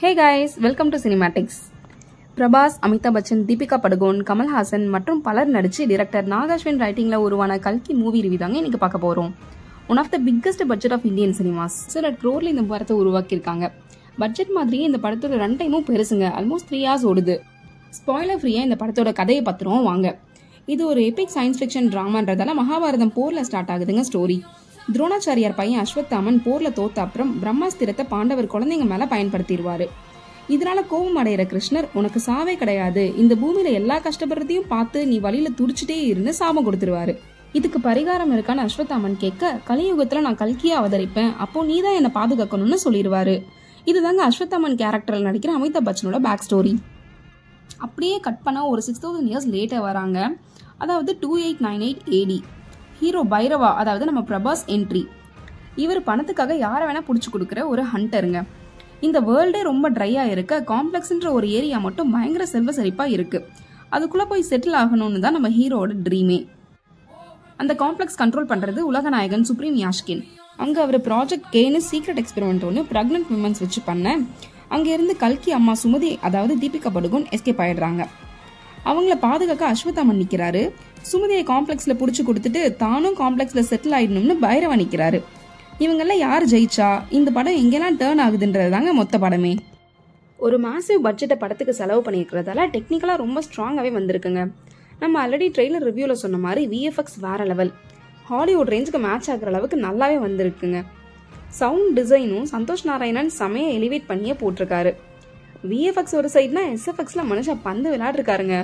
Hey guys, welcome to Cinematics. Prabhas, Amitabh Bachchan, Deepika Padukone, Kamal Haasan மற்றும் பலர் நடிச்சு டைரக்டர் நாகாஸ்வின் ரைட்டிங்ல உருவான கல்கி மூவி ரிவ்யூ தாங்க இன்னைக்கு பார்க்க போறோம். One of the biggest budget of Indian cinemas. 600 crore இந்த படத்தை உருவாக்கியிருக்காங்க. பட்ஜெட் மாதிரியே இந்த படத்தோட ரன் டைமும் பெருசுங்க. ஆல்மோஸ்ட் 3 hours ஓடுது. ஸ்பாயிலர் ஃப்ரீயா இந்த படத்தோட கதையை பத்திரம் வாங்க. இது ஒரு எபிக் சயின்ஸ் ஃபிக்ஷன் டிராமான்றதால மகாபாரதம் போர்ல ஸ்டார்ட் ஆகுதுங்க ஸ்டோரி. துரோணாச்சாரியார் பையன் அஸ்வத்தாமன் போர்ல தோத்த அப்புறம் பிரம்மாஸ்திரத்தை பாண்டவர் குழந்தைங்க மேல பயன்படுத்திடுவாரு. இதனால கோபம் அடைகிற கிருஷ்ணர், உனக்கு சாவே கிடையாது, இந்த பூமியில எல்லா கஷ்டப்படுறதையும் பார்த்து நீ வழியில துடிச்சுட்டே இருந்து சாபம் கொடுத்துருவாரு. இதுக்கு பரிகாரம் இருக்கான்னு அஸ்வத்தாமன் கேட்க, கலியுகத்துல நான் கல்கியா அவதரிப்பேன், அப்போ நீதான் என்னை பாதுகாக்கணும்னு சொல்லிடுவாரு. இதுதாங்க அஸ்வத்தாமன் கேரக்டர்ல நடிக்கிற அமிதாப் பச்சனோட பேக் ஸ்டோரி. அப்படியே கட் பண்ண ஒரு 6000 years லேட்டர் வராங்க. அதாவது 2898 AD. ஹீரோ பைரவா, அதாவது நம்ம பிரபாஸ் என்ட்ரி. இவர் பணத்துக்காக யாரை வேணா புடிச்சு கொடுக்குற ஒரு ஹண்டருங்க. இந்த வேர்ல்டே ரொம்ப ட்ரையா இருக்க காம்ப்ளெக்ஸ்ன்ற ஒரு ஏரியா மட்டும் பயங்கர செல்வ செழிப்பா இருக்கு. அதுக்குள்ள போய் செட்டில் ஆகணும்னு தான் நம்ம ஹீரோட ட்ரீமே. அந்த காம்ப்ளெக்ஸ் கண்ட்ரோல் பண்றது உலகநாயகன் சுப்ரீம் யாஷ்கின். அங்க அவர் ப்ராஜெக்ட் கேன்னு சீக்ரெட் எக்ஸ்பெரிமெண்ட் ஒன்று பிரெக்னன்ட் விமன்ஸ் வச்சு பண்ண அங்க இருந்து கல்கி அம்மா சுமதி, அதாவது தீபிகா படுகோன் எஸ்கேப் ஆயிடுறாங்க. அவங்கள பாதுகாக்க அஸ்வத்தாமன் நிக்கிறாரு. சுமதியை காம்ப்ளெக்ஸ்ல புடிச்சு கொடுத்துட்டு தானும் காம்ப்ளெக்ஸ்ல செட்டில் ஆயிடணும்னு பைரவா நிக்கிறாரு. இவங்கெல்லாம் யார் ஜெயிச்சா, இந்த படம் எங்கெல்லாம் டேர்ன் ஆகுதுன்றதாங்க மொத்த படமே. ஒரு மாசிவ் பட்ஜெட்டை படத்துக்கு செலவு பண்ணியிருக்கிறதால டெக்னிக்கலா ரொம்ப ஸ்ட்ராங்காவே வந்திருக்குங்க. நம்ம ஆல்ரெடி ட்ரெய்லர் ரிவ்யூல சொன்ன மாதிரி VFX வேற லெவல். ஹாலிவுட் ரேஞ்சுக்கு மேட்ச் ஆகுற அளவுக்கு நல்லாவே வந்திருக்குங்க. சவுண்ட் டிசைனும் சந்தோஷ் நாராயணன் செமையை எலிவேட் பண்ணியே போட்டிருக்காரு. VFX ஒரு சைட்னா SFXல மனுஷன் பந்து விளையாடுருக்காருங்க.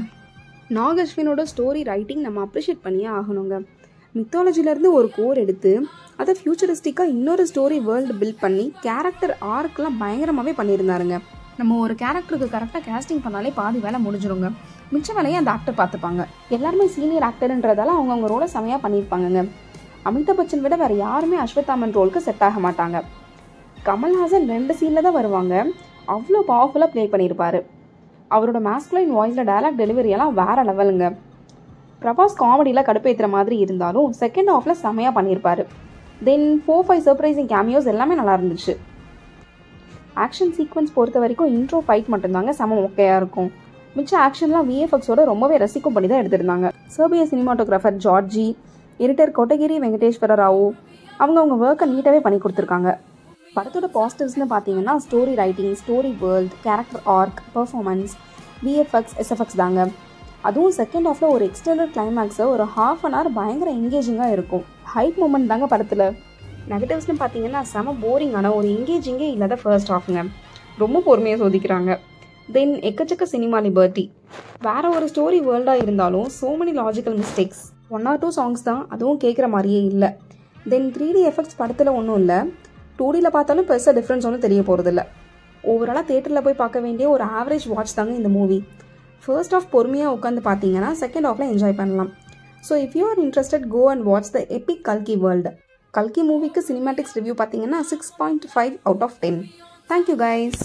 நாகாஸ்வினோட ஸ்டோரி ரைட்டிங் நம்ம அப்ரிஷியேட் பண்ணியே ஆகணுங்க. மித்தாலஜில இருந்து ஒரு கோர் எடுத்து அதை ஃபியூச்சரிஸ்டிக்கா இன்னொரு ஸ்டோரி வேர்ல்டு பில்ட் பண்ணி கேரக்டர் ஆர்க்லாம் பயங்கரமாவே பண்ணியிருந்தாருங்க. நம்ம ஒரு கேரக்டருக்கு கரெக்டாக கேஸ்டிங் பண்ணாலே பாதி வேலை முடிஞ்சிருங்க. மிச்ச வேலையை அந்த ஆக்டர் பார்த்துப்பாங்க. எல்லாருமே சீனியர் ஆக்டர்ன்றதால அவங்க ரோலை செமையா பண்ணியிருப்பாங்க. அமிதாப் பச்சன் விட வேற யாருமே அஸ்வத்தாமன் ரோலுக்கு செட் ஆக மாட்டாங்க. கமல்ஹாசன் 2 சீன்ல தான் வருவாங்க. அவ்வளோ பவர்ஃபுல்லாக ப்ளே பண்ணியிருப்பாரு. அவரோட மாஸ்குலைன் வாய்ஸில் டயலாக் டெலிவரி எல்லாம் வேற லெவலுங்க. பிரபாஸ் காமெடியில் கடுப்பேற்றுற மாதிரி இருந்தாலும் செகண்ட் ஹாஃப்ல செமையாக பண்ணியிருப்பாரு. தென் 4-5 சர்ப்ரைசிங் கேமியோஸ் எல்லாமே நல்லா இருந்துச்சு. ஆக்ஷன் சீக்வன்ஸ் பொறுத்த வரைக்கும் இன்ட்ரோ ஃபைட் மட்டும்தாங்க செம மொக்கையாக இருக்கும். மிச்ச ஆக்ஷன்லாம் VFXோட ரொம்பவே ரசிக்கும் பண்ணி தான் எடுத்திருந்தாங்க. சர்பிய cinematographer Djordje, editor Kotagiri Venkateswara Rao அவங்க ஒர்க்கை நீட்டாகவே பண்ணி கொடுத்துருக்காங்க. படத்தோட பாசிட்டிவ்ஸ்னு பார்த்தீங்கன்னா story writing, story world, character arc, performance, VFX, SFX தாங்க. அதுவும் செகண்ட் ஹாஃப்ல ஒரு எக்ஸ்டெண்டட் கிளைமேக்ஸை ஒரு ½ an hour பயங்கர என்கேஜிங்காக இருக்கும். ஹைப் மூமெண்ட் தாங்க படத்தில். நெகட்டிவ்ஸ்னு பார்த்தீங்கன்னா செம போரிங்கான ஒரு என்கேஜிங்கே இல்லாத ஃபர்ஸ்ட் ஹாஃப்ங்க. ரொம்ப பொறுமையாக சோதிக்கிறாங்க. தென் எக்கச்சக்க சினிமா லிபர்ட்டி. வேற ஒரு ஸ்டோரி வேர்ல்டாக இருந்தாலும் so many logical mistakes. 1 or 2 songs தான், அதுவும் கேட்குற மாதிரியே இல்லை. தென் 3D எஃபெக்ட்ஸ் படத்தில் ஒன்றும் இல்லை. 2Dயில் பார்த்தாலும் பெருசாக டிஃப்ரென்ஸ் ஒன்றும் தெரிய போகிறதில்ல. ஓவராலாக தேட்டரில் போய் பார்க்க வேண்டிய ஒரு ஆவரேஜ் வாட்ச் தாங்க இந்த மூவி. ஃபர்ஸ்ட் ஆஃப் பொறுமையாக உட்காந்து பார்த்தீங்கன்னா செகண்ட் ஆஃப்ல என்ஜாய் பண்ணலாம். So if you are interested, go and watch the epic கல்கி வேர்ல்டு. கல்கி மூவிக்கு சினிமேட்டிக்ஸ் ரிவ்யூ பார்த்தீங்கன்னா 6.5 out of 10. Thank you guys.